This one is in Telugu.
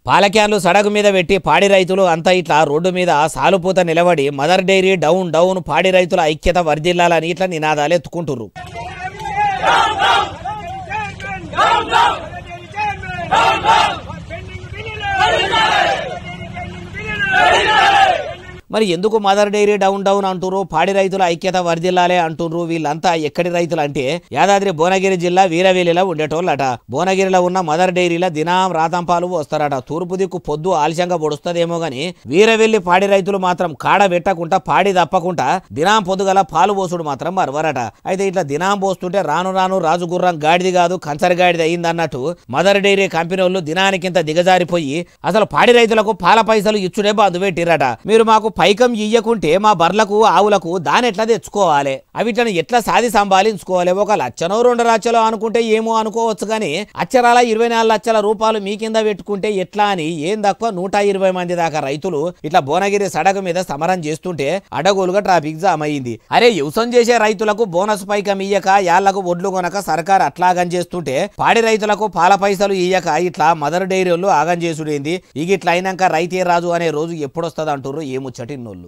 పాల క్యాన్లు సడకు మీద పెట్టి పాడి రైతులు అంతా ఇట్లా రోడ్డు మీద సాలుపూత నిలబడి మదర్ డైరీ డౌన్ డౌన్ పాడి రైతుల ఐక్యత వర్ధిల్లాలని ఇట్లా నినాదాలు ఎత్తుకుంటుర్రు. మరి ఎందుకు మదర్ డైరీ డౌన్ డౌన్ అంటుర్రు, పాడి రైతుల ఐక్యత వర్ధిల్లాలే అంటుర్రు? వీళ్ళంతా ఎక్కడి రైతులు అంటే యాదాద్రి భువనగిరి జిల్లా వీరవేలిలో ఉండేటోళ్ళట. భువనగిరిలో ఉన్న మదర్ డైరీలో దినం రాతంపాలు వస్తారట. తూర్పు దిక్కు పొద్దు ఆలస్యంగా పొడుస్తుందేమో గాని వీరవెల్లి పాడి రైతులు మాత్రం కాడ పెట్టకుండా పాడి తప్పకుండా దినం పొద్దుగల పాలు పోసుడు మాత్రం మరవరట. అయితే ఇట్లా దినం పోస్తుంటే రాను రాను రాజుగుర్రం గాడిది కాదు కంచరి గాడిది అయిందన్నట్టు మదర్ డైరీ కంపెనీ వాళ్ళు దినానికింత దిగజారిపోయి అసలు పాడి రైతులకు పాల పైసలు ఇచ్చుడే బంధు పెట్టిరట. మీరు మాకు పైకం ఇయ్యకుంటే మా బర్లకు ఆవులకు దాని ఎట్లా తెచ్చుకోవాలి, అవిట్లను ఎట్లా సాది సంభాలించుకోవాలి? 1 లక్షనో 2 లక్షలో అనుకుంటే ఏమో అనుకోవచ్చు కానీ అక్షరాల 24 లక్షల రూపాయలు మీ కింద పెట్టుకుంటే ఎట్లా అని ఏం తక్కువ 120 మంది దాకా రైతులు ఇట్లా భువనగిరి సడకు మీద సమరం చేస్తుంటే అడగోలుగా ట్రాఫిక్ జామ్ అయింది. అరే వ్యవసాయం చేసే రైతులకు బోనస్ పైకం ఇయ్యక యాళ్లకు ఒడ్లు కొనక సర్కార్ అట్లాగం చేస్తుంటే పాడి రైతులకు పాల పైసలు ఇయ్యక ఇట్లా మదర్ డైరీలు ఆగం చేసుడేంది? ఇట్లా అయినాక రైతే రాజు అనే రోజు ఎప్పుడొస్తుంది అంటుర్రు ఏముచ్చటిన్నోళ్ళు.